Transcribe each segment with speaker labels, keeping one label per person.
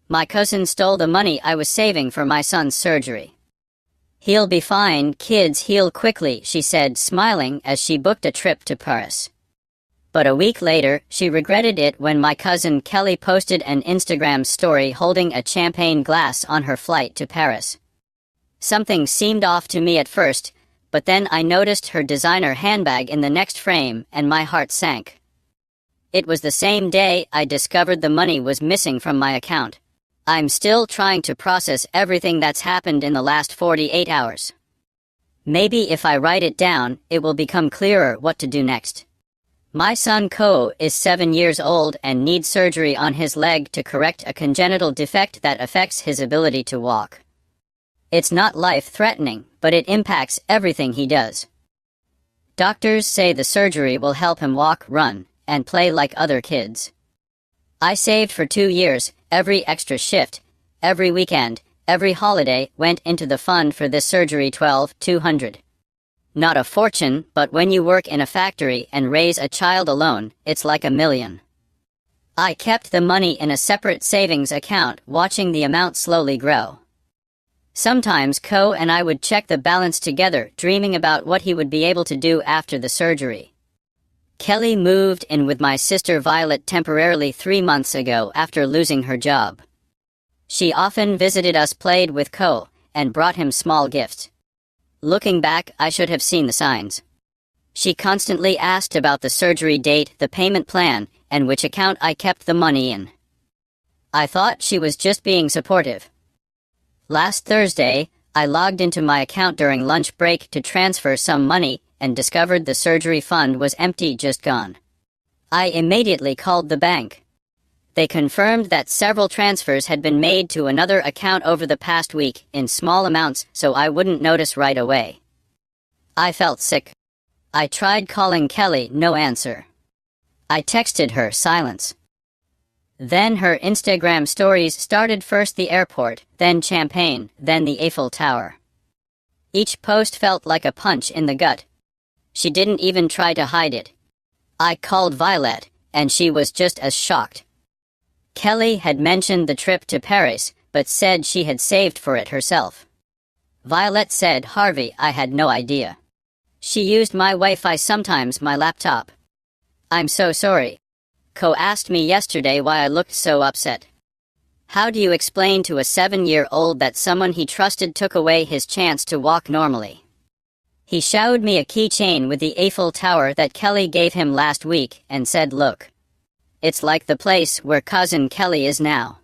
Speaker 1: My cousin stole the money I was saving for my son's surgery. He'll be fine, kids heal quickly, she said, smiling as she booked a trip to Paris. But a week later, she regretted it when my cousin Kelly posted an Instagram story holding a champagne glass on her flight to Paris. Something seemed off to me at first, but then I noticed her designer handbag in the next frame and my heart sank. It was the same day I discovered the money was missing from my account. I'm still trying to process everything that's happened in the last 48 hours. Maybe if I write it down, it will become clearer what to do next. My son Ko is 7 years old and needs surgery on his leg to correct a congenital defect that affects his ability to walk. It's not life-threatening, but it impacts everything he does. Doctors say the surgery will help him walk, run, and play like other kids. I saved for 2 years. Every extra shift, every weekend, every holiday went into the fund for this surgery. 12,200. Not a fortune, but when you work in a factory and raise a child alone, it's like $1 million. I kept the money in a separate savings account, watching the amount slowly grow. Sometimes Ko and I would check the balance together, dreaming about what he would be able to do after the surgery. Kelly moved in with my sister Violet temporarily 3 months ago after losing her job. She often visited us, played with Ko, and brought him small gifts. Looking back, I should have seen the signs. She constantly asked about the surgery date, the payment plan, and which account I kept the money in. I thought she was just being supportive. Last Thursday, I logged into my account during lunch break to transfer some money and discovered the surgery fund was empty, just gone. I immediately called the bank. They confirmed that several transfers had been made to another account over the past week in small amounts, so I wouldn't notice right away. I felt sick. I tried calling Kelly, no answer. I texted her, silence. Then her Instagram stories started, first the airport, then champagne, then the Eiffel Tower. Each post felt like a punch in the gut. She didn't even try to hide it. I called Violet, and she was just as shocked. Kelly had mentioned the trip to Paris, but said she had saved for it herself. Violet said, Harvey, I had no idea. She used my Wi-Fi, sometimes my laptop. I'm so sorry. Ko asked me yesterday why I looked so upset. How do you explain to a 7-year-old that someone he trusted took away his chance to walk normally? He showed me a keychain with the Eiffel Tower that Kelly gave him last week and said, look. It's like the place where cousin Kelly is now.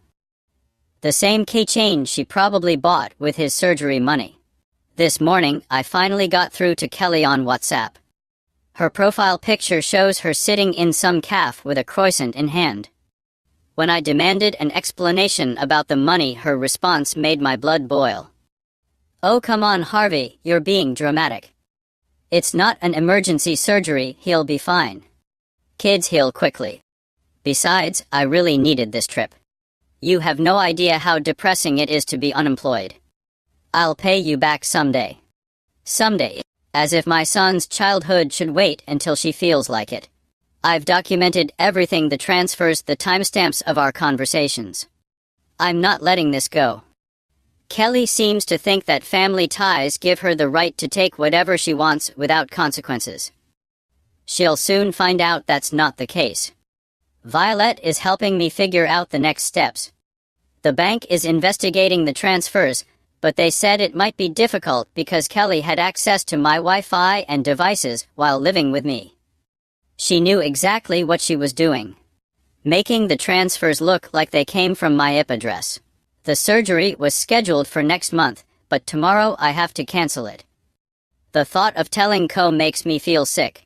Speaker 1: The same keychain she probably bought with his surgery money. This morning, I finally got through to Kelly on WhatsApp. Her profile picture shows her sitting in some cafe with a croissant in hand. When I demanded an explanation about the money, her response made my blood boil. Oh, come on, Harvey, you're being dramatic. It's not an emergency surgery, he'll be fine. Kids heal quickly. Besides, I really needed this trip. You have no idea how depressing it is to be unemployed. I'll pay you back someday. Someday, as if my son's childhood should wait until she feels like it. I've documented everything, the transfers, the timestamps of our conversations. I'm not letting this go. Kelly seems to think that family ties give her the right to take whatever she wants without consequences. She'll soon find out that's not the case. Violet is helping me figure out the next steps. The bank is investigating the transfers, but they said it might be difficult because Kelly had access to my Wi-Fi and devices while living with me. She knew exactly what she was doing, making the transfers look like they came from my IP address. The surgery was scheduled for next month, but tomorrow I have to cancel it. The thought of telling Ko makes me feel sick.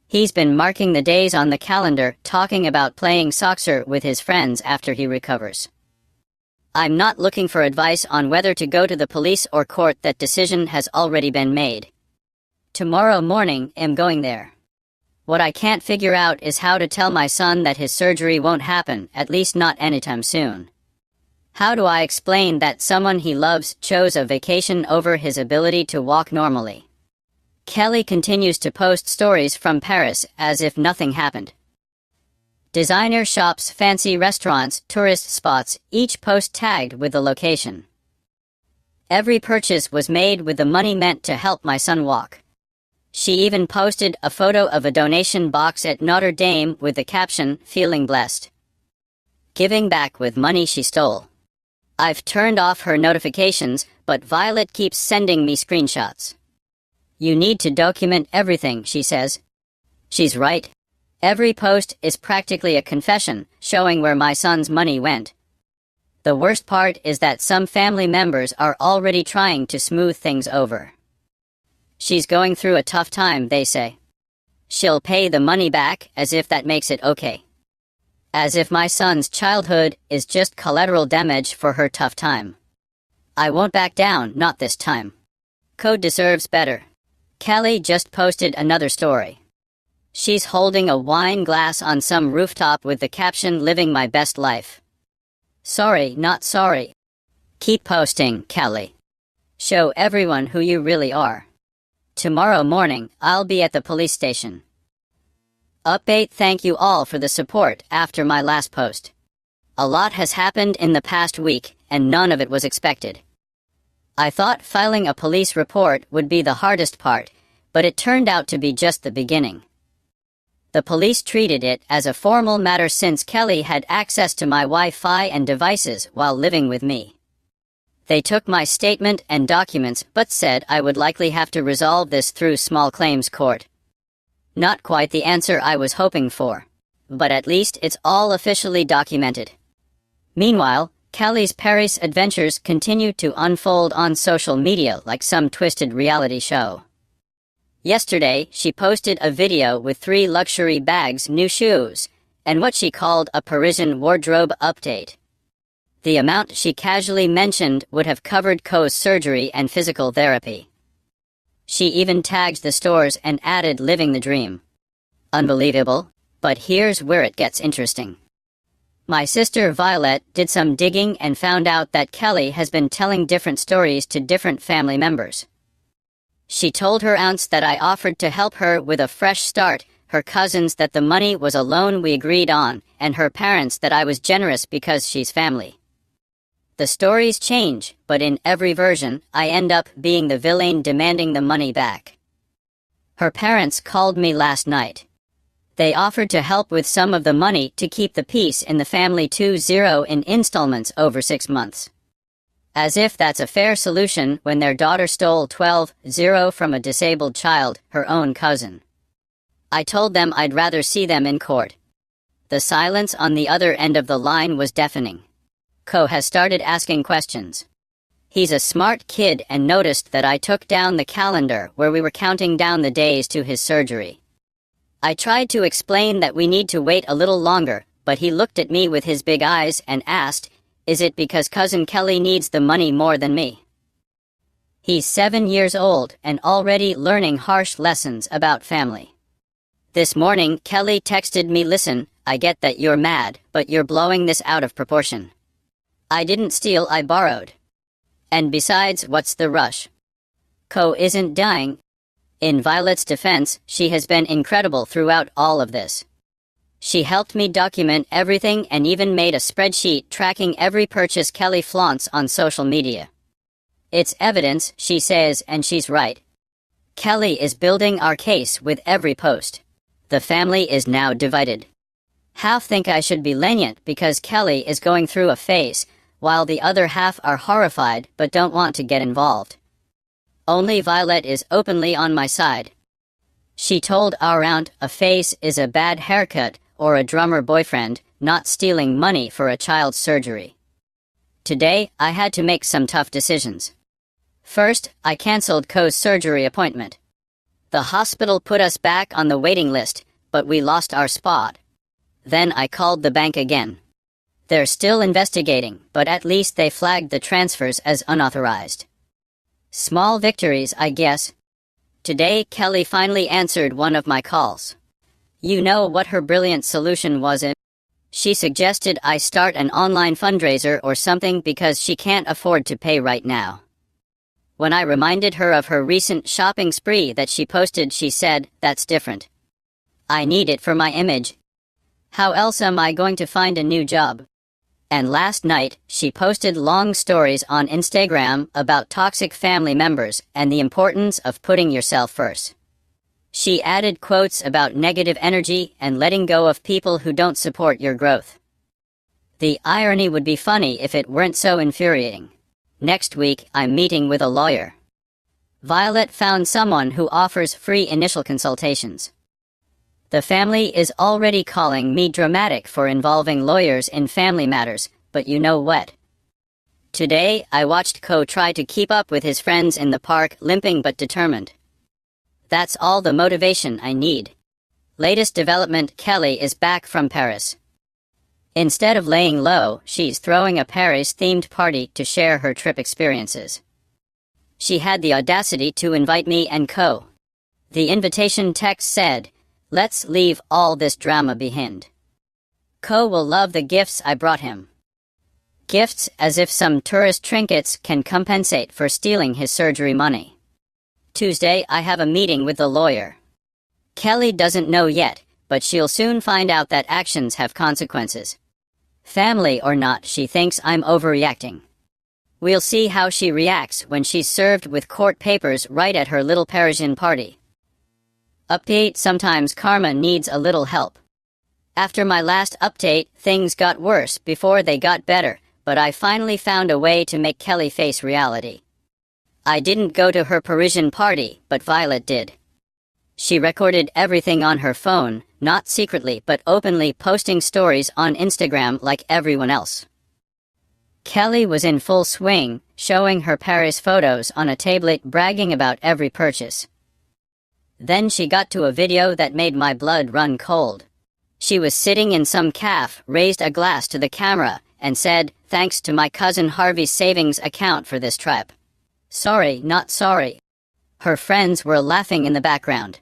Speaker 1: He's been marking the days on the calendar, talking about playing soccer with his friends after he recovers. I'm not looking for advice on whether to go to the police or court. That decision has already been made. Tomorrow morning, I'm going there. What I can't figure out is how to tell my son that his surgery won't happen, at least not anytime soon. How do I explain that someone he loves chose a vacation over his ability to walk normally? Kelly continues to post stories from Paris as if nothing happened. Designer shops, fancy restaurants, tourist spots, each post tagged with the location. Every purchase was made with the money meant to help my son walk. She even posted a photo of a donation box at Notre Dame with the caption, "Feeling blessed. Giving back with money she stole." I've turned off her notifications, but Violet keeps sending me screenshots. "You need to document everything," she says. She's right. Every post is practically a confession, showing where my son's money went. The worst part is that some family members are already trying to smooth things over. "She's going through a tough time," they say. "She'll pay the money back," as if that makes it okay. As if my son's childhood is just collateral damage for her tough time. I won't back down, not this time. Code deserves better. Kelly just posted another story. She's holding a wine glass on some rooftop with the caption, "Living my best life." Sorry, not sorry. Keep posting, Kelly. Show everyone who you really are. Tomorrow morning, I'll be at the police station. Update: thank you all for the support after my last post. A lot has happened in the past week, and none of it was expected. I thought filing a police report would be the hardest part, but it turned out to be just the beginning. The police treated it as a formal matter since Kelly had access to my Wi-Fi and devices while living with me. They took my statement and documents but said I would likely have to resolve this through small claims court. Not quite the answer I was hoping for, but at least it's all officially documented. Meanwhile, Kelly's Paris adventures continue to unfold on social media like some twisted reality show. Yesterday, she posted a video with 3 luxury bags, new shoes, and what she called a Parisian wardrobe update. The amount she casually mentioned would have covered Co's surgery and physical therapy. She even tagged the stores and added "living the dream." Unbelievable, but here's where it gets interesting. My sister Violet did some digging and found out that Kelly has been telling different stories to different family members. She told her aunts that I offered to help her with a fresh start, her cousins that the money was a loan we agreed on, and her parents that I was generous because she's family. The stories change, but in every version, I end up being the villain demanding the money back. Her parents called me last night. They offered to help with some of the money to keep the peace in the family 2-0 in installments over 6 months. As if that's a fair solution when their daughter stole 12-0 from a disabled child, her own cousin. I told them I'd rather see them in court. The silence on the other end of the line was deafening. Co has started asking questions. He's a smart kid and noticed that I took down the calendar where we were counting down the days to his surgery. I tried to explain that we need to wait a little longer, but he looked at me with his big eyes and asked, "Is it because Cousin Kelly needs the money more than me?" He's 7 years old and already learning harsh lessons about family. This morning, Kelly texted me, "Listen, I get that you're mad, but you're blowing this out of proportion. I didn't steal, I borrowed. And besides, what's the rush? Co isn't dying." In Violet's defense, she has been incredible throughout all of this. She helped me document everything and even made a spreadsheet tracking every purchase Kelly flaunts on social media. It's evidence, she says, and she's right. Kelly is building our case with every post. The family is now divided. Half think I should be lenient because Kelly is going through a phase, while the other half are horrified but don't want to get involved. Only Violet is openly on my side. She told our aunt a face is a bad haircut or a drummer boyfriend, not stealing money for a child's surgery. Today, I had to make some tough decisions. First, I canceled Co's surgery appointment. The hospital put us back on the waiting list, but we lost our spot. Then I called the bank again. They're still investigating, but at least they flagged the transfers as unauthorized. Small victories, I guess. Today, Kelly finally answered one of my calls. You know what her brilliant solution was? She suggested I start an online fundraiser or something because she can't afford to pay right now. When I reminded her of her recent shopping spree that she posted, she said, "That's different. I need it for my image." How else am I going to find a new job? And last night, she posted long stories on Instagram about toxic family members and the importance of putting yourself first. She added quotes about negative energy and letting go of people who don't support your growth. The irony would be funny if it weren't so infuriating. Next week, I'm meeting with a lawyer. Violet found someone who offers free initial consultations. The family is already calling me dramatic for involving lawyers in family matters, but you know what? Today, I watched Ko try to keep up with his friends in the park, limping but determined. That's all the motivation I need. Latest development: Kelly is back from Paris. Instead of laying low, she's throwing a Paris-themed party to share her trip experiences. She had the audacity to invite me and Ko. The invitation text said, "Let's leave all this drama behind. Ko will love the gifts I brought him." Gifts, as if some tourist trinkets can compensate for stealing his surgery money. Tuesday, I have a meeting with the lawyer. Kelly doesn't know yet, but she'll soon find out that actions have consequences. Family or not, she thinks I'm overreacting. We'll see how she reacts when she's served with court papers right at her little Parisian party. Update: sometimes karma needs a little help. After my last update, things got worse before they got better, but I finally found a way to make Kelly face reality. I didn't go to her Parisian party, but Violet did. She recorded everything on her phone, not secretly but openly, posting stories on Instagram like everyone else. Kelly was in full swing, showing her Paris photos on a tablet, bragging about every purchase. Then she got to a video that made my blood run cold. She was sitting in some cafe, raised a glass to the camera, and said, "Thanks to my cousin Harvey's savings account for this trip." Sorry, not sorry. Her friends were laughing in the background.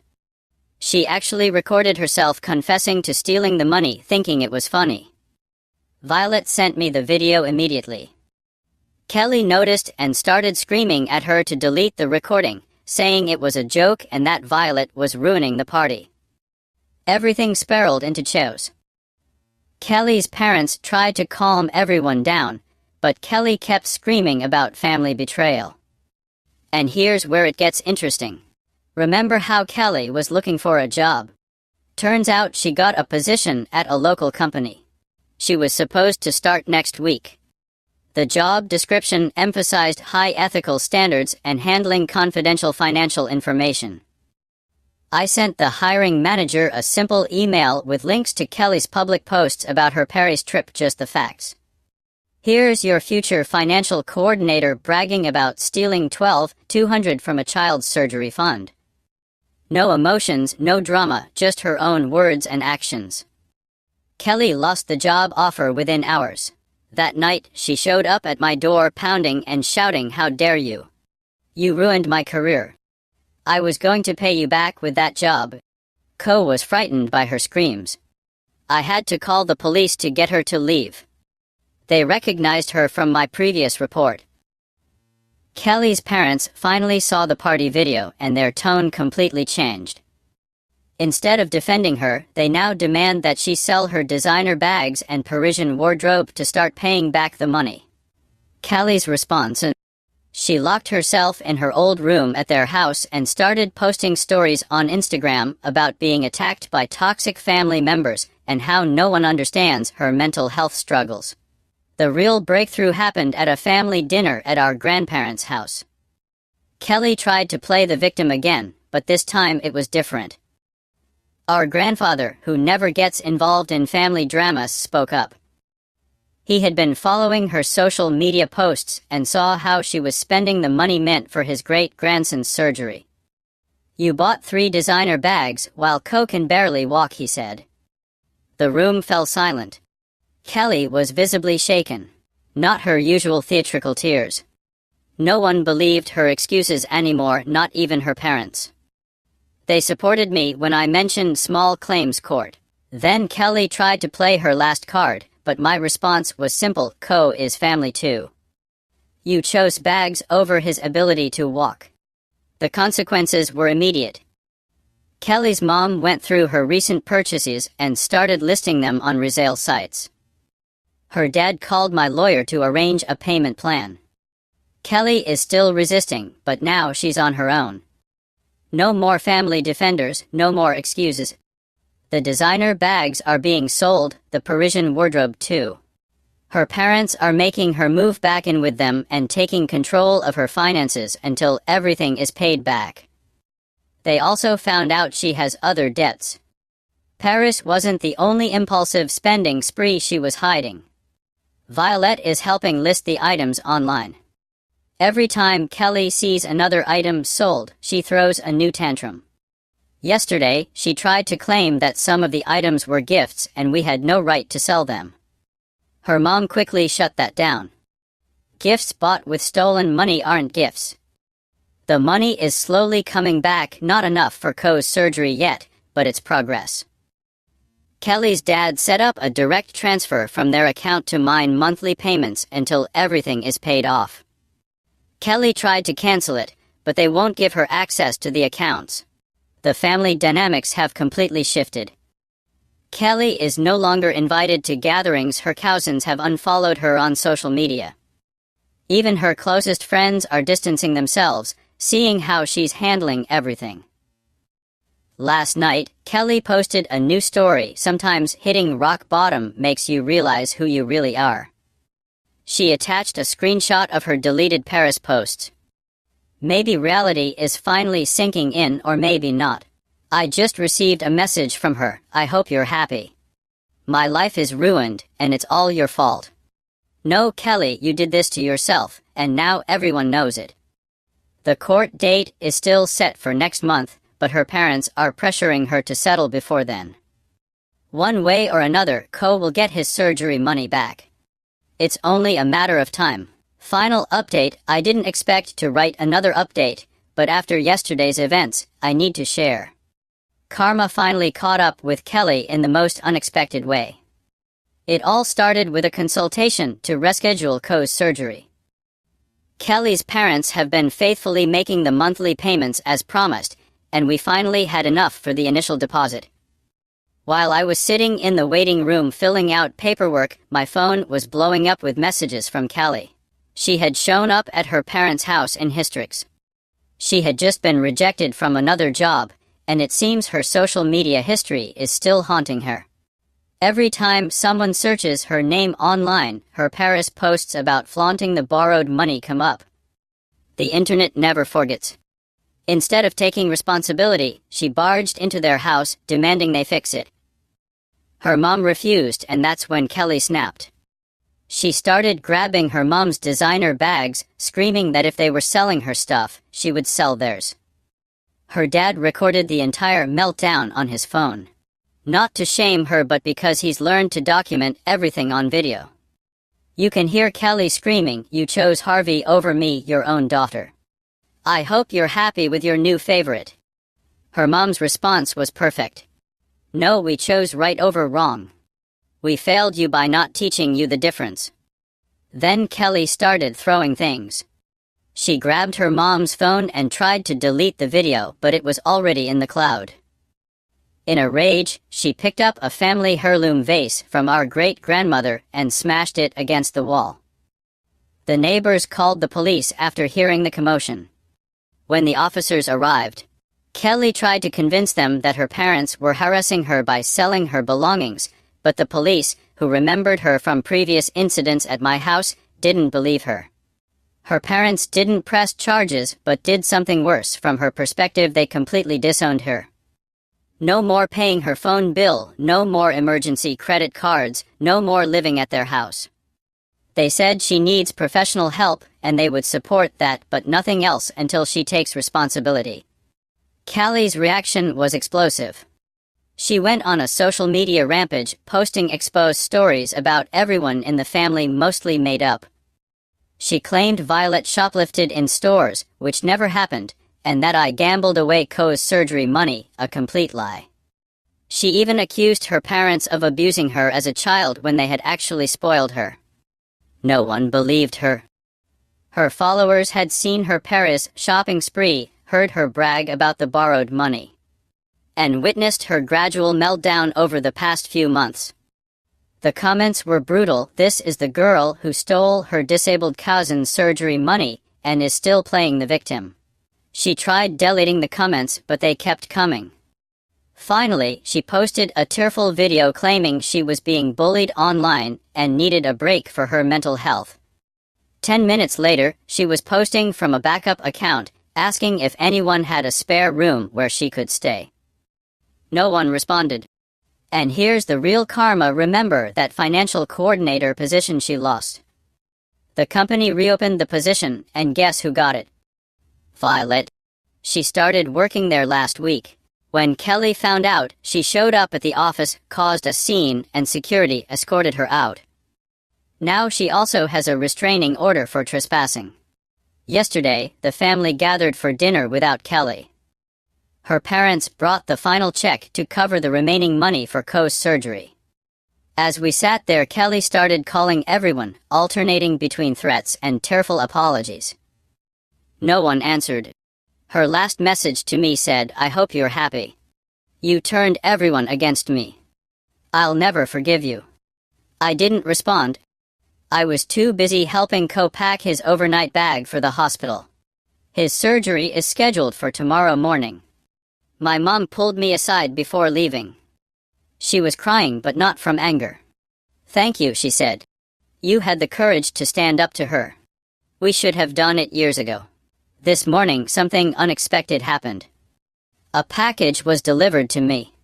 Speaker 1: She actually recorded herself confessing to stealing the money, thinking it was funny. Violet sent me the video immediately. Kelly noticed and started screaming at her to delete the recording, saying it was a joke and that Violet was ruining the party. Everything spiraled into chaos. Kelly's parents tried to calm everyone down, but Kelly kept screaming about family betrayal. And here's where it gets interesting. Remember how Kelly was looking for a job? Turns out she got a position at a local company. She was supposed to start next week. The job description emphasized high ethical standards and handling confidential financial information. I sent the hiring manager a simple email with links to Kelly's public posts about her Paris trip, just the facts. Here's your future financial coordinator bragging about stealing $12,200 from a child's surgery fund. No emotions, no drama, just her own words and actions. Kelly lost the job offer within hours. That night, she showed up at my door pounding and shouting, "How dare you? You ruined my career. I was going to pay you back with that job." Ko was frightened by her screams. I had to call the police to get her to leave. They recognized her from my previous report. Kelly's parents finally saw the party video and their tone completely changed. Instead of defending her, they now demand that she sell her designer bags and Parisian wardrobe to start paying back the money. Kelly's response: she locked herself in her old room at their house and started posting stories on Instagram about being attacked by toxic family members and how no one understands her mental health struggles. The real breakthrough happened at a family dinner at our grandparents' house. Kelly tried to play the victim again, but this time it was different. Our grandfather, who never gets involved in family dramas, spoke up. He had been following her social media posts and saw how she was spending the money meant for his great-grandson's surgery. "You bought 3 designer bags while Ko can barely walk," he said. The room fell silent. Kelly was visibly shaken. Not her usual theatrical tears. No one believed her excuses anymore, not even her parents. They supported me when I mentioned small claims court. Then Kelly tried to play her last card, but my response was simple: Ko is family too. You chose bags over his ability to walk. The consequences were immediate. Kelly's mom went through her recent purchases and started listing them on resale sites. Her dad called my lawyer to arrange a payment plan. Kelly is still resisting, but now she's on her own. No more family defenders, no more excuses. The designer bags are being sold, the Parisian wardrobe too. Her parents are making her move back in with them and taking control of her finances until everything is paid back. They also found out she has other debts. Paris wasn't the only impulsive spending spree she was hiding. Violet is helping list the items online. Every time Kelly sees another item sold, she throws a new tantrum. Yesterday, she tried to claim that some of the items were gifts and we had no right to sell them. Her mom quickly shut that down. Gifts bought with stolen money aren't gifts. The money is slowly coming back, not enough for Co's surgery yet, but it's progress. Kelly's dad set up a direct transfer from their account to mine monthly payments until everything is paid off. Kelly tried to cancel it, but they won't give her access to the accounts. The family dynamics have completely shifted. Kelly is no longer invited to gatherings. Her cousins have unfollowed her on social media. Even her closest friends are distancing themselves, seeing how she's handling everything. Last night, Kelly posted a new story. Sometimes hitting rock bottom makes you realize who you really are. She attached a screenshot of her deleted Paris posts. Maybe reality is finally sinking in, or maybe not. I just received a message from her. I hope you're happy. My life is ruined, and it's all your fault. No, Kelly, you did this to yourself, and now everyone knows it. The court date is still set for next month, but her parents are pressuring her to settle before then. One way or another, Co will get his surgery money back. It's only a matter of time. Final update: I didn't expect to write another update, but after yesterday's events, I need to share. Karma finally caught up with Kelly in the most unexpected way. It all started with a consultation to reschedule Co's surgery. Kelly's parents have been faithfully making the monthly payments as promised, and we finally had enough for the initial deposit. While I was sitting in the waiting room filling out paperwork, my phone was blowing up with messages from Kelly. She had shown up at her parents' house in Hystrix. She had just been rejected from another job, and it seems her social media history is still haunting her. Every time someone searches her name online, her Paris posts about flaunting the borrowed money come up. The internet never forgets. Instead of taking responsibility, she barged into their house, demanding they fix it. Her mom refused, and that's when Kelly snapped. She started grabbing her mom's designer bags, screaming that if they were selling her stuff, she would sell theirs. Her dad recorded the entire meltdown on his phone. Not to shame her, but because he's learned to document everything on video. You can hear Kelly screaming, "You chose Harvey over me, your own daughter. I hope you're happy with your new favorite." Her mom's response was perfect. "No, we chose right over wrong. We failed you by not teaching you the difference." Then Kelly started throwing things. She grabbed her mom's phone and tried to delete the video, but it was already in the cloud. In a rage, she picked up a family heirloom vase from our great-grandmother and smashed it against the wall. The neighbors called the police after hearing the commotion. When the officers arrived, Kelly tried to convince them that her parents were harassing her by selling her belongings, but the police, who remembered her from previous incidents at my house, didn't believe her. Her parents didn't press charges but did something worse. From her perspective, they completely disowned her. No more paying her phone bill, no more emergency credit cards, no more living at their house. They said she needs professional help and they would support that, but nothing else until she takes responsibility. Kelly's reaction was explosive. She went on a social media rampage, posting exposed stories about everyone in the family, mostly made up. She claimed Violet shoplifted in stores, which never happened, and that I gambled away Co's surgery money, a complete lie. She even accused her parents of abusing her as a child when they had actually spoiled her. No one believed her. Her followers had seen her Paris shopping spree, heard her brag about the borrowed money. and witnessed her gradual meltdown over the past few months. The comments were brutal. This is the girl who stole her disabled cousin's surgery money and is still playing the victim. She tried deleting the comments, but they kept coming. Finally, she posted a tearful video claiming she was being bullied online and needed a break for her mental health. 10 minutes later, she was posting from a backup account, asking if anyone had a spare room where she could stay. No one responded. And here's the real karma. Remember that financial coordinator position she lost. The company reopened the position, and guess who got it? Violet. She started working there last week. When Kelly found out, she showed up at the office, caused a scene, and security escorted her out. Now she also has a restraining order for trespassing. Yesterday, the family gathered for dinner without Kelly. Her parents brought the final check to cover the remaining money for Ko's surgery. As we sat there, Kelly started calling everyone, alternating between threats and tearful apologies. No one answered. Her last message to me said, "I hope you're happy. You turned everyone against me. I'll never forgive you." I didn't respond. I was too busy helping Ko pack his overnight bag for the hospital. His surgery is scheduled for tomorrow morning. My mom pulled me aside before leaving. She was crying, but not from anger. "Thank you," she said. "You had the courage to stand up to her. We should have done it years ago." This morning, something unexpected happened. A package was delivered to me.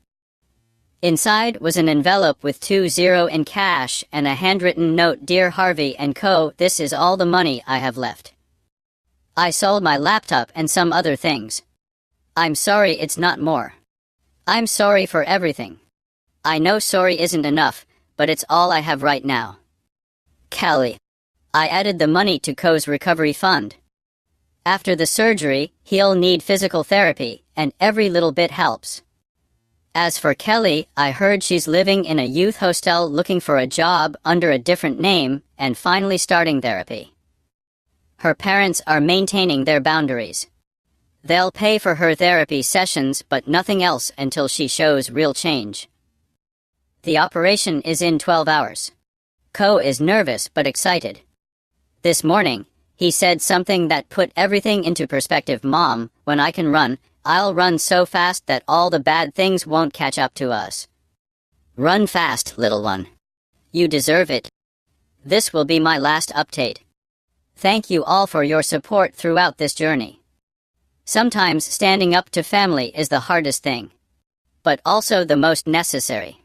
Speaker 1: Inside was an envelope with $20 in cash and a handwritten note. "Dear Harvey and Co., this is all the money I have left. I sold my laptop and some other things. I'm sorry it's not more. I'm sorry for everything. I know sorry isn't enough, but it's all I have right now. Kelly." I added the money to Ko's recovery fund. After the surgery, he'll need physical therapy, and every little bit helps. As for Kelly, I heard she's living in a youth hostel looking for a job under a different name and finally starting therapy. Her parents are maintaining their boundaries. They'll pay for her therapy sessions, but nothing else until she shows real change. The operation is in 12 hours. Ko is nervous but excited. This morning, he said something that put everything into perspective. "Mom, when I can run, I'll run so fast that all the bad things won't catch up to us." Run fast, little one. You deserve it. This will be my last update. Thank you all for your support throughout this journey. Sometimes standing up to family is the hardest thing, but also the most necessary.